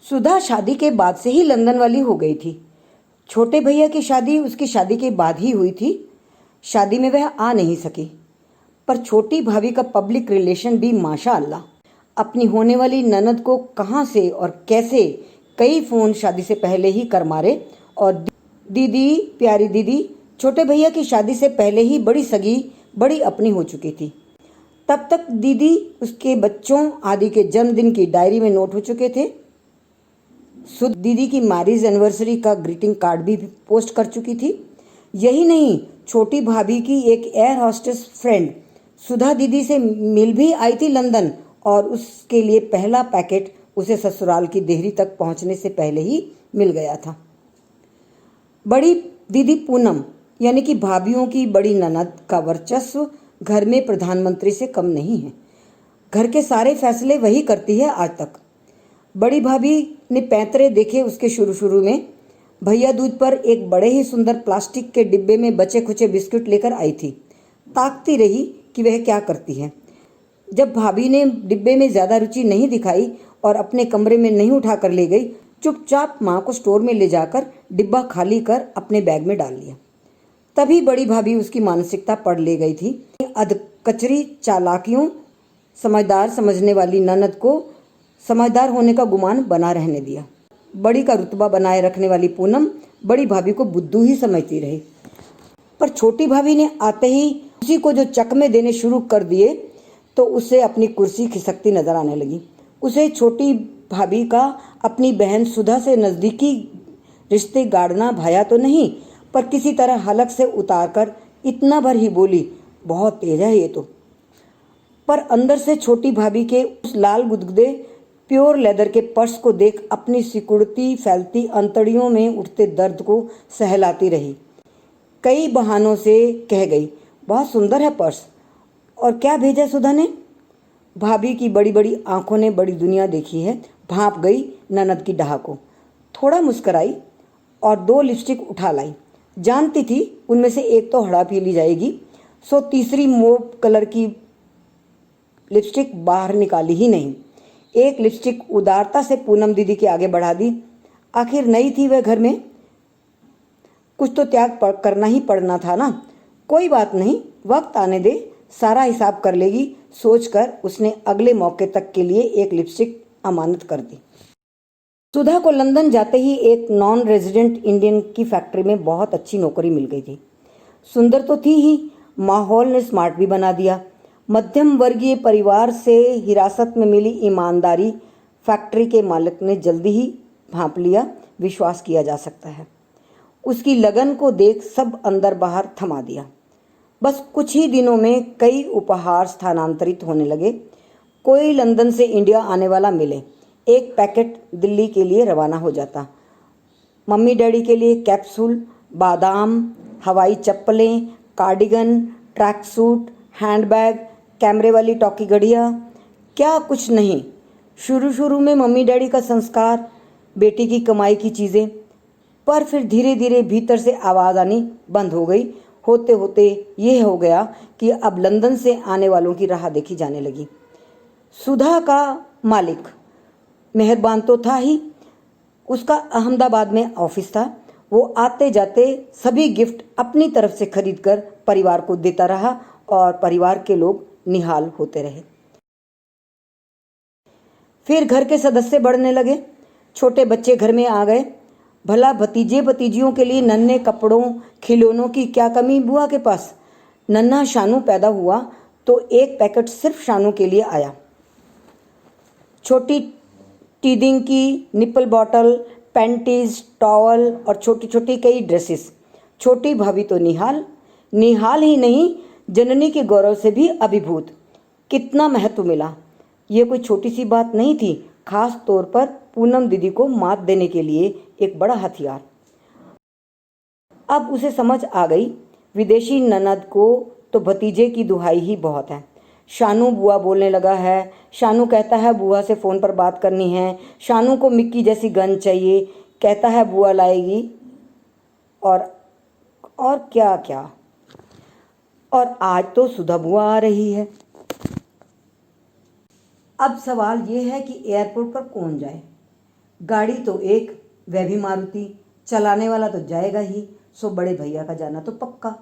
सुधा शादी के बाद से ही लंदन वाली हो गई थी। छोटे भैया की शादी उसकी शादी के बाद ही हुई थी। शादी में वह आ नहीं सकी, पर छोटी भाभी का पब्लिक रिलेशन भी माशाअल्लाह। अपनी होने वाली ननद को कहाँ से और कैसे कई फ़ोन शादी से पहले ही कर मारे। और दीदी, प्यारी दीदी, छोटे भैया की शादी से पहले ही बड़ी सगी, बड़ी अपनी हो चुकी थी। तब तक दीदी उसके बच्चों आदि के जन्मदिन की डायरी में नोट हो चुके थे। सुध दीदी की मैरिज एनिवर्सरी का ग्रीटिंग कार्ड भी पोस्ट कर चुकी थी। यही नहीं, छोटी भाभी की एक एयर हॉस्टेस फ्रेंड सुधा दीदी से मिल भी आई थी लंदन, और उसके लिए पहला पैकेट उसे ससुराल की देहरी तक पहुंचने से पहले ही मिल गया था। बड़ी दीदी पूनम यानी कि भाभीियों की बड़ी ननद का वर्चस्व घर में प्रधानमंत्री से कम नहीं है। घर के सारे फैसले वही करती है आज तक। बड़ी भाभी ने पैंतरे देखे उसके शुरू में। भैया दूज पर एक बड़े ही सुंदर प्लास्टिक के डिब्बे में बचे खुचे बिस्कुट लेकर आई थी। ताकती रही कि वह क्या करती है। जब भाभी ने डिब्बे में ज़्यादा रुचि नहीं दिखाई और अपने कमरे में नहीं उठा कर ले गई, चुपचाप माँ को स्टोर में ले जाकर डिब्बा खाली कर अपने बैग में डाल लिया। तभी बड़ी भाभी उसकी मानसिकता पढ़ ले गई थी। अधकचरी चालाकियों समझदार समझने वाली ननद को समझदार होने का गुमान बना रहने दिया। बड़ी का रुतबा बनाए रखने वाली पूनम बड़ी भाभी को बुद्धू ही समझती रही। पर छोटी भाभी ने आते ही उसी को जो चकमे देने शुरू कर दिए तो उसे अपनी कुर्सी खिसकती नजर आने लगी। उसे छोटी भाभी का अपनी बहन सुधा से नज़दीकी रिश्ते गाड़ना भाया तो नहीं, पर किसी तरह हलक से उतारकर इतना भर ही बोली, बहुत तेज है ये तो। पर अंदर से छोटी भाभी के उस लाल गुदगुदे प्योर लेदर के पर्स को देख अपनी सिकुड़ती फैलती अंतड़ियों में उठते दर्द को सहलाती रही। कई बहानों से कह गई, बहुत सुंदर है पर्स। और क्या भेजा सुधा ने? भाभी की बड़ी बड़ी आंखों ने बड़ी दुनिया देखी है। भांप गई ननद की डाह को, थोड़ा मुस्कराई और 2 लिपस्टिक उठा लाई। जानती थी उनमें से एक तो हड़ा पी ली जाएगी, सो तीसरी मोव कलर की लिपस्टिक बाहर निकाली ही नहीं। एक लिपस्टिक उदारता से पूनम दीदी के आगे बढ़ा दी। आखिर नई थी वह घर में, कुछ तो त्याग करना ही पड़ना था ना। कोई बात नहीं, वक्त आने दे, सारा हिसाब कर लेगी सोचकर उसने अगले मौके तक के लिए एक लिपस्टिक अमानत कर दी। सुधा को लंदन जाते ही एक नॉन रेजिडेंट इंडियन की फैक्ट्री में बहुत अच्छी नौकरी मिल गई थी। सुंदर तो थी ही, माहौल ने स्मार्ट भी बना दिया। मध्यम वर्गीय परिवार से हिरासत में मिली ईमानदारी फैक्ट्री के मालिक ने जल्दी ही भांप लिया। विश्वास किया जा सकता है। उसकी लगन को देख सब अंदर बाहर थमा दिया। बस कुछ ही दिनों में कई उपहार स्थानांतरित होने लगे। कोई लंदन से इंडिया आने वाला मिले, एक पैकेट दिल्ली के लिए रवाना हो जाता। मम्मी डैडी के लिए कैप्सूल, बादाम, हवाई चप्पलें, कार्डिगन, ट्रैक सूट, हैंडबैग, कैमरे वाली टॉकी घड़ियाँ, क्या कुछ नहीं। शुरू में मम्मी डैडी का संस्कार, बेटी की कमाई की चीज़ें, पर फिर धीरे धीरे भीतर से आवाज़ आनी बंद हो गई। होते होते ये हो गया कि अब लंदन से आने वालों की राह देखी जाने लगी। सुधा का मालिक मेहरबान तो था ही, उसका अहमदाबाद में ऑफिस था। वो आते जाते सभी गिफ्ट अपनी तरफ से खरीद कर परिवार को देता रहा और परिवार के लोग निहाल होते रहे। फिर घर के सदस्य बढ़ने लगे। छोटे बच्चे घर में आ गए। भला भतीजे भतीजियों के लिए नन्हे कपड़ों खिलौनों की क्या कमी बुआ के पास। नन्हा शानू पैदा हुआ तो एक पैकेट सिर्फ शानू के लिए आया। छोटी टीदिंग की निपल बॉटल, पैंटीज, टॉवल और छोटी छोटी कई ड्रेसेस। छोटी भाभी तो निहाल ही नहीं, जननी के गौरव से भी अभिभूत। कितना महत्व मिला। ये कोई छोटी सी बात नहीं थी, खास तौर पर पूनम दीदी को मात देने के लिए एक बड़ा हथियार। अब उसे समझ आ गई, विदेशी ननद को तो भतीजे की दुहाई ही बहुत है। शानू बुआ बोलने लगा है, शानू कहता है बुआ से फ़ोन पर बात करनी है, शानू को मिक्की जैसी गन चाहिए, कहता है बुआ लाएगी, और क्या क्या। और आज तो सुधा बुआ आ रही है। अब सवाल ये है कि एयरपोर्ट पर कौन जाए। गाड़ी तो एक, वह भी मारुति, चलाने वाला तो जाएगा ही, सो बड़े भैया का जाना तो पक्का।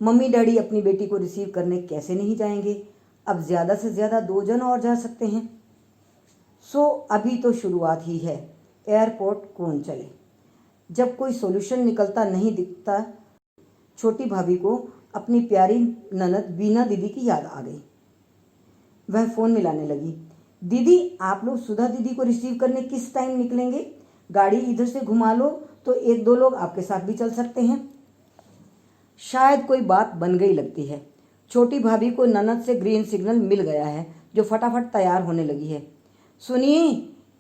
मम्मी डैडी अपनी बेटी को रिसीव करने कैसे नहीं जाएंगे? अब ज़्यादा से ज़्यादा 2 जन और जा सकते हैं। सो अभी तो शुरुआत ही है, एयरपोर्ट कौन चले। जब कोई सॉल्यूशन निकलता नहीं दिखता, छोटी भाभी को अपनी प्यारी ननद बीना दीदी की याद आ गई। वह फ़ोन मिलाने लगी। दीदी, आप लोग सुधा दीदी को रिसीव करने किस टाइम निकलेंगे? गाड़ी इधर से घुमा लो तो 1-2 लोग आपके साथ भी चल सकते हैं। शायद कोई बात बन गई लगती है। छोटी भाभी को ननद से ग्रीन सिग्नल मिल गया है, जो फटाफट तैयार होने लगी है। सुनिए,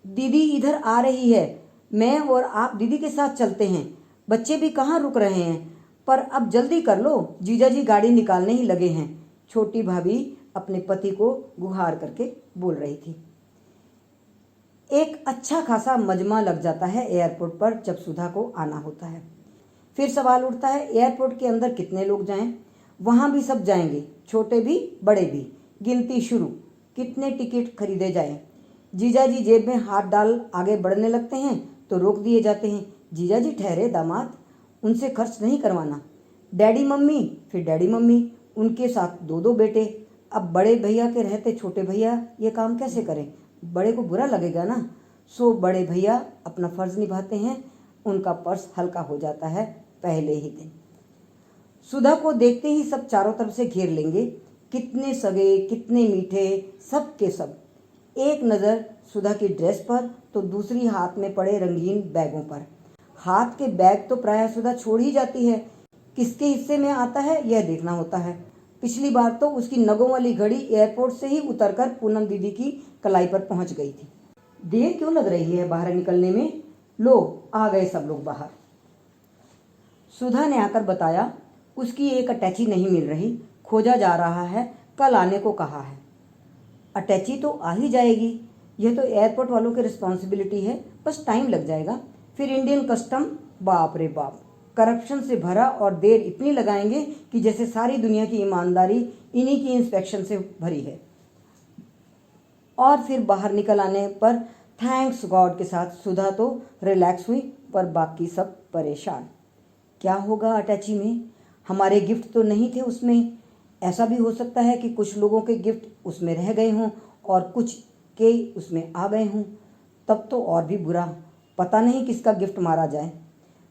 दीदी इधर आ रही है, मैं और आप दीदी के साथ चलते हैं। बच्चे भी कहाँ रुक रहे हैं, पर अब जल्दी कर लो, जीजा जी गाड़ी निकालने ही लगे हैं। छोटी भाभी अपने पति को गुहार करके बोल रही थी। एक अच्छा खासा मजमा लग जाता है एयरपोर्ट पर जब सुधा को आना होता है। फिर सवाल उठता है, एयरपोर्ट के अंदर कितने लोग जाएं? वहाँ भी सब जाएंगे, छोटे भी बड़े भी। गिनती शुरू, कितने टिकट खरीदे जाएं? जीजा जी जेब में हाथ डाल आगे बढ़ने लगते हैं तो रोक दिए जाते हैं। जीजा जी ठहरे दामाद, उनसे खर्च नहीं करवाना। डैडी मम्मी, फिर डैडी मम्मी, उनके साथ 2-2 बेटे। अब बड़े भैया के रहते छोटे भैया ये काम कैसे करें? बड़े को बुरा लगेगा ना। सो बड़े भैया अपना फर्ज निभाते हैं। उनका पर्स हल्का हो जाता है पहले ही दिन। सुधा को देखते ही सब चारों तरफ से घेर लेंगे। कितने सगे, कितने मीठे, सब के सब। एक नज़र सुधा की ड्रेस पर तो दूसरी हाथ में पड़े रंगीन बैगों पर। हाथ के बैग तो प्रायः सुधा छोड़ ही जाती है, किसके हिस्से में आता है यह देखना होता है। पिछली बार तो उसकी नगों वाली घड़ी एयरपोर्ट से ही उतरकर पूनम दीदी की कलाई पर पहुंच गई थी। देर क्यों लग रही है बाहर निकलने में? लो, आ गए सब लोग बाहर। सुधा ने आकर बताया, उसकी एक अटैची नहीं मिल रही, खोजा जा रहा है, कल आने को कहा है। अटैची तो आ ही जाएगी, यह तो एयरपोर्ट वालों की रिस्पॉन्सिबिलिटी है, बस टाइम लग जाएगा। फिर इंडियन कस्टम, बाप रे बाप, करप्शन से भरा, और देर इतनी लगाएंगे कि जैसे सारी दुनिया की ईमानदारी इन्हीं की इंस्पेक्शन से भरी है। और फिर बाहर निकल आने पर थैंक्स गॉड के साथ सुधा तो रिलैक्स हुई, पर बाकी सब परेशान। क्या होगा अटैची में? हमारे गिफ्ट तो नहीं थे उसमें। ऐसा भी हो सकता है कि कुछ लोगों के गिफ्ट उसमें रह गए हों और कुछ के उसमें आ गए हों। तब तो और भी बुरा, पता नहीं किसका गिफ्ट मारा जाए।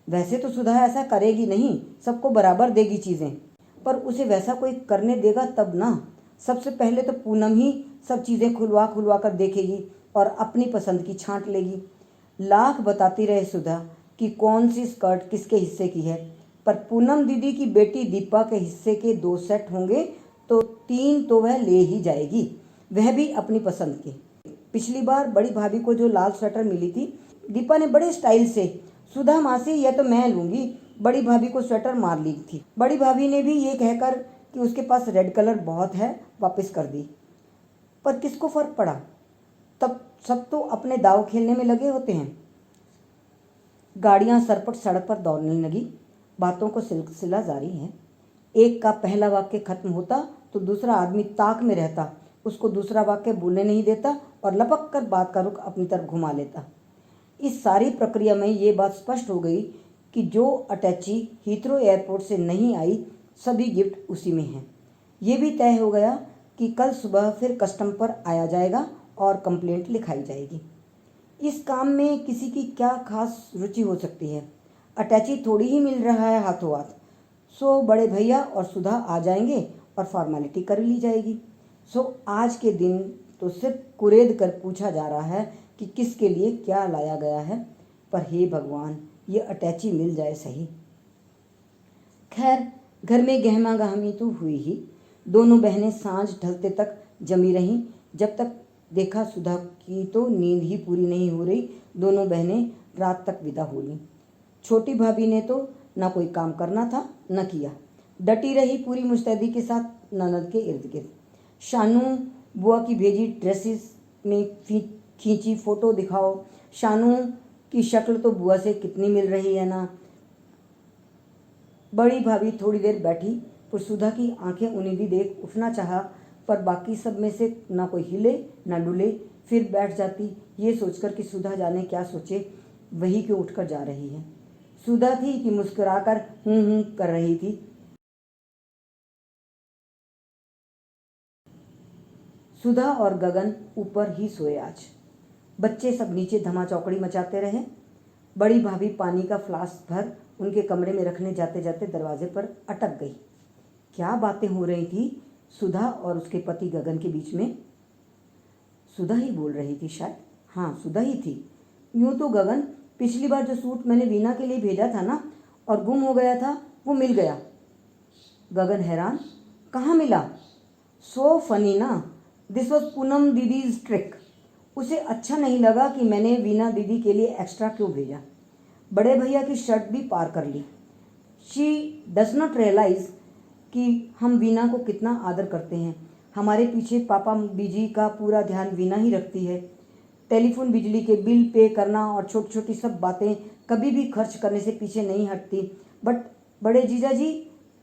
वैसे तो सुधा ऐसा करेगी नहीं, सबको बराबर देगी चीज़ें, पर उसे वैसा कोई करने देगा तब ना। सबसे पहले तो पूनम ही सब चीज़ें खुलवा कर देखेगी और अपनी पसंद की छांट लेगी। लाख बताती रहे सुधा कि कौन सी स्कर्ट किसके हिस्से की है, पर पूनम दीदी की बेटी दीपा के हिस्से के 2 सेट होंगे तो 3 तो वह ले ही जाएगी, वह भी अपनी पसंद के। पिछली बार बड़ी भाभी को जो लाल स्वेटर मिली थी, दीपा ने बड़े स्टाइल से, सुधा मासी यह तो मैं लूँगी, बड़ी भाभी को स्वेटर मार ली थी। बड़ी भाभी ने भी ये कहकर कि उसके पास रेड कलर बहुत है वापस कर दी, पर किसको फ़र्क पड़ा? तब सब तो अपने दाव खेलने में लगे होते हैं। गाड़ियां सरपट सड़क पर दौड़ने लगी। बातों को सिलसिला जारी है। एक का पहला वाक्य खत्म होता तो दूसरा आदमी ताक में रहता, उसको दूसरा वाक्य बोलने नहीं देता और लपक कर बात का रुख अपनी तरफ घुमा लेता। इस सारी प्रक्रिया में ये बात स्पष्ट हो गई कि जो अटैची हीथ्रो एयरपोर्ट से नहीं आई, सभी गिफ्ट उसी में हैं। ये भी तय हो गया कि कल सुबह फिर कस्टम पर आया जाएगा और कंप्लेंट लिखाई जाएगी। इस काम में किसी की क्या खास रुचि हो सकती है? अटैची थोड़ी ही मिल रहा है हाथों हाथ। सो बड़े भैया और सुधा आ जाएंगे और फॉर्मेलिटी कर ली जाएगी। सो आज के दिन तो सिर्फ कुरेद कर पूछा जा रहा है कि किसके लिए क्या लाया गया है, पर हे भगवान, ये अटैची मिल जाए सही। खैर, घर में गहमा गहमी तो हुई ही। दोनों बहनें सांझ ढलते तक जमी रहीं। जब तक देखा सुधा की तो नींद ही पूरी नहीं हो रही। दोनों बहनें रात तक विदा हो लीं। छोटी भाभी ने तो ना कोई काम करना था न किया, डटी रही पूरी मुस्तैदी के साथ ननद के इर्द गिर्द। शानू बुआ की भेजी ड्रेसेस में खींची फोटो दिखाओ। शानू की शक्ल तो बुआ से कितनी मिल रही है ना। बड़ी भाभी थोड़ी देर बैठी तो सुधा की आंखें उन्हें भी देख उठना चाहा, पर बाकी सब में से ना कोई हिले ना डुले। फिर बैठ जाती, ये सोचकर कि सुधा जाने क्या सोचे, वही क्यों उठकर जा रही है। सुधा थी कि मुस्कुराकर हूँ कर रही थी। सुधा और गगन ऊपर ही सोए आज। बच्चे सब नीचे धमाचौकड़ी मचाते रहे। बड़ी भाभी पानी का फ्लास्क भर उनके कमरे में रखने जाते जाते दरवाजे पर अटक गई। क्या बातें हो रही थी सुधा और उसके पति गगन के बीच में? सुधा ही बोल रही थी शायद। हाँ, सुधा ही थी। यूं तो गगन, पिछली बार जो सूट मैंने वीना के लिए भेजा था ना और गुम हो गया था, वो मिल गया। गगन हैरान, कहाँ मिला? सो फनी ना, this was Poonam didis trick. उसे अच्छा नहीं लगा कि मैंने वीना दीदी के लिए एक्स्ट्रा क्यों भेजा। बड़े भैया की शर्ट भी पार कर ली। शी डज नॉट रियलाइज कि हम वीना को कितना आदर करते हैं। हमारे पीछे पापा बीजी का पूरा ध्यान वीना ही रखती है। टेलीफोन, बिजली के बिल पे करना और छोटी छोटी सब बातें कभी भी खर्च करने से पीछे नहीं हटती। बट बड़े जीजा जी,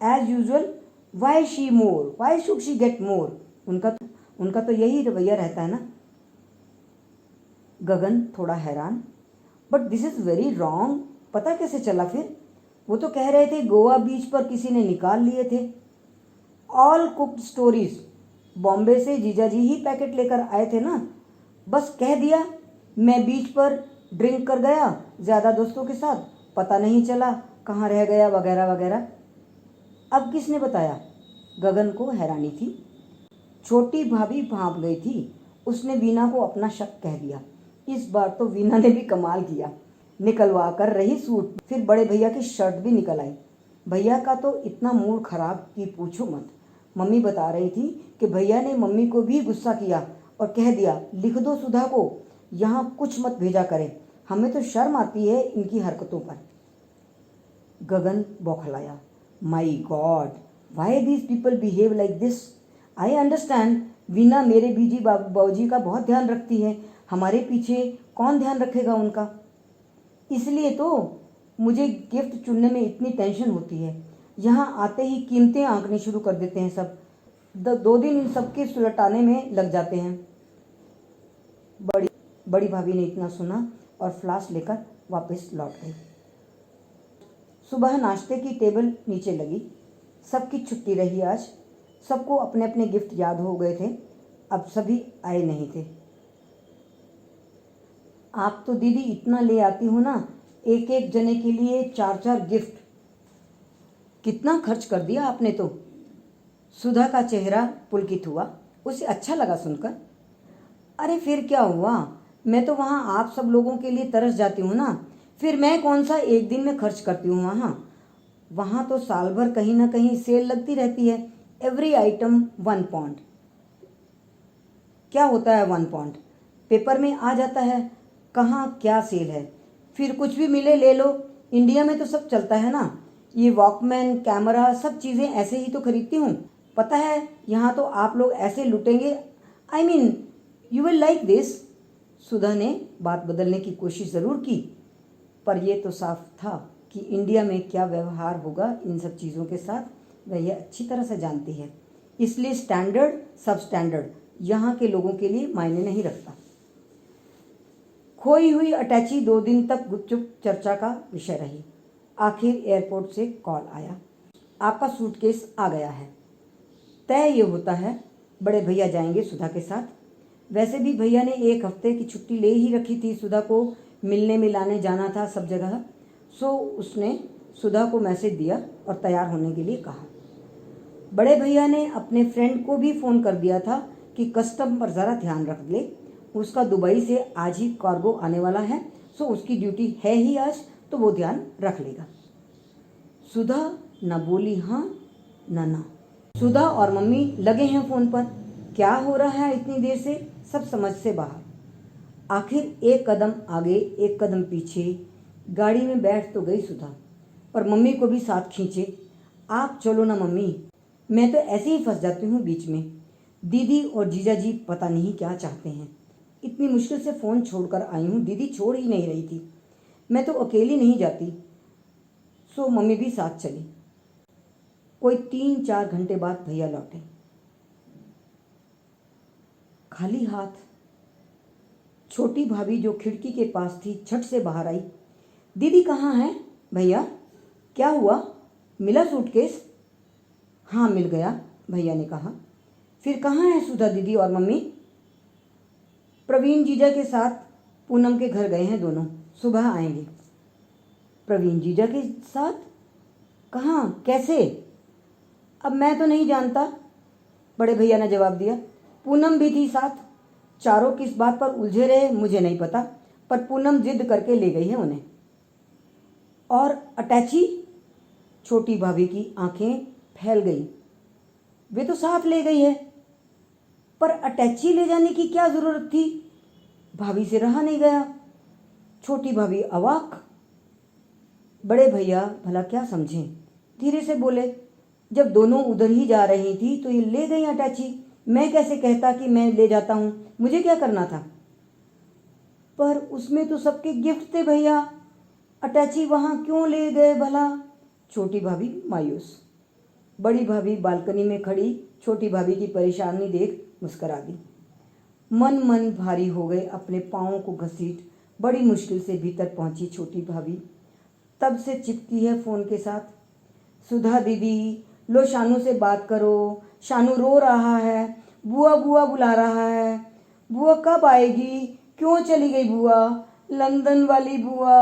as usual, why she more, why should she get more? उनका तो यही रवैया रहता है ना। गगन थोड़ा हैरान, but this is very wrong. पता कैसे चला फिर? वो तो कह रहे थे गोवा बीच पर किसी ने निकाल लिए थे। All cooked stories. बॉम्बे से जीजाजी ही पैकेट लेकर आए थे ना। बस कह दिया मैं बीच पर ड्रिंक कर गया ज़्यादा दोस्तों के साथ, पता नहीं चला कहाँ रह गया, वगैरह वगैरह। अब किसने बताया? गगन को हैरानी थी। छोटी भाभी भाप गई थी। उसने वीना को अपना शक कह दिया। इस बार तो वीना ने भी कमाल किया, निकलवा कर रही सूट, फिर बड़े भैया की शर्ट भी निकल आई। भैया का तो इतना मूड खराब कि पूछो मत। मम्मी बता रही थी कि भैया ने मम्मी को भी गुस्सा किया और कह दिया लिख दो सुधा को, यहाँ कुछ मत भेजा करें, हमें तो शर्म आती है इनकी हरकतों पर। गगन बौखलाया, my god, why these people behave like this? I understand, Veena मेरे बीजी बाबूजी का बहुत ध्यान रखती है, हमारे पीछे कौन ध्यान रखेगा उनका? इसलिए तो मुझे गिफ्ट चुनने में इतनी टेंशन होती है। यहाँ आते ही कीमतें आंकनी शुरू कर देते हैं सब। 2 दिन इन सबके सुलटाने में लग जाते हैं। बड़ी भाभी ने इतना सुना और फ्लास्क लेकर वापस लौट गई। सुबह नाश्ते की टेबल नीचे लगी। सबकी छुट्टी रही आज। सबको अपने अपने गिफ्ट याद हो गए थे। अब सभी आए नहीं थे। आप तो दीदी इतना ले आती हो ना, एक एक जने के लिए 4-4 गिफ्ट। कितना खर्च कर दिया आपने तो। सुधा का चेहरा पुलकित हुआ। उसे अच्छा लगा सुनकर। अरे फिर क्या हुआ, मैं तो वहाँ आप सब लोगों के लिए तरस जाती हूँ ना। फिर मैं कौन सा एक दिन में खर्च करती हूँ वहाँ तो साल भर कहीं ना कहीं सेल लगती रहती है। Every item 1 point. क्या होता है 1 पॉइंट? पेपर में आ जाता है। कहाँ क्या सेल है? फिर कुछ भी मिले ले लो। इंडिया में तो सब चलता है ना। ये वॉकमैन, कैमरा, सब चीज़ें ऐसे ही तो खरीदती हूँ। पता है यहाँ तो आप लोग ऐसे लुटेंगे। I mean you will like this. Sudha ने बात बदलने की कोशिश ज़रूर की, पर यह तो साफ था कि इंडिया में क्या व्यवहार होगा इन सब चीज़ों के साथ वह यह अच्छी तरह से जानती है। इसलिए स्टैंडर्ड सब स्टैंडर्ड यहाँ के लोगों के लिए मायने नहीं रखता। खोई हुई अटैची 2 दिन तक गुपचुप चर्चा का विषय रही। आखिर एयरपोर्ट से कॉल आया, आपका सूटकेस आ गया है। तय ये होता है बड़े भैया जाएंगे सुधा के साथ। वैसे भी भैया ने 1 हफ्ते की छुट्टी ले ही रखी थी। सुधा को मिलने मिलाने जाना था सब जगह। सो उसने सुधा को मैसेज दिया और तैयार होने के लिए कहा। बड़े भैया ने अपने फ्रेंड को भी फ़ोन कर दिया था कि कस्टम पर ज़रा ध्यान रख ले, उसका दुबई से आज ही कार्गो आने वाला है। सो उसकी ड्यूटी है ही आज, तो वो ध्यान रख लेगा। सुधा न बोली हाँ न ना। सुधा और मम्मी लगे हैं फ़ोन पर। क्या हो रहा है इतनी देर से, सब समझ से बाहर। आखिर 1 कदम आगे 1 कदम पीछे गाड़ी में बैठ तो गई सुधा, पर मम्मी को भी साथ खींचे। आप चलो ना मम्मी, मैं तो ऐसे ही फंस जाती हूँ बीच में। दीदी और जीजा जी पता नहीं क्या चाहते हैं। इतनी मुश्किल से फ़ोन छोड़कर आई हूँ, दीदी छोड़ ही नहीं रही थी। मैं तो अकेली नहीं जाती। सो मम्मी भी साथ चली। कोई 3-4 घंटे बाद भैया लौटे, खाली हाथ। छोटी भाभी जो खिड़की के पास थी झट से बाहर आई। दीदी कहाँ हैं? भैया क्या हुआ? मिला सूटकेस? हाँ मिल गया, भैया ने कहा। फिर कहाँ है सुधा दीदी और मम्मी? प्रवीण जीजा के साथ पूनम के घर गए हैं दोनों, सुबह आएंगे। प्रवीण जीजा के साथ? कहाँ, कैसे? अब मैं तो नहीं जानता, बड़े भैया ने जवाब दिया। पूनम भी थी साथ। चारों किस बात पर उलझे रहे मुझे नहीं पता, पर पूनम जिद करके ले गई है उन्हें। और अटैची? छोटी भाभी की आंखें फैल गई। वे तो साथ ले गई है, पर अटैची ले जाने की क्या जरूरत थी? भाभी से रहा नहीं गया। छोटी भाभी अवाक। बड़े भैया भला क्या समझें, धीरे से बोले, जब दोनों उधर ही जा रही थी तो ये ले गई अटैची। मैं कैसे कहता कि मैं ले जाता हूं, मुझे क्या करना था? पर उसमें तो सबके गिफ्ट थे भैया, अटैची वहां क्यों ले गए भला? छोटी भाभी मायूस। बड़ी भाभी बालकनी में खड़ी छोटी भाभी की परेशानी देख मुस्करा दी। मन मन भारी हो गए, अपने पाँवों को घसीट बड़ी मुश्किल से भीतर पहुंची छोटी भाभी। तब से चिपकी है फोन के साथ। सुधा दीदी, लो शानू से बात करो, शानू रो रहा है, बुआ बुआ बुला रहा है। बुआ कब आएगी? क्यों चली गई बुआ? लंदन वाली बुआ।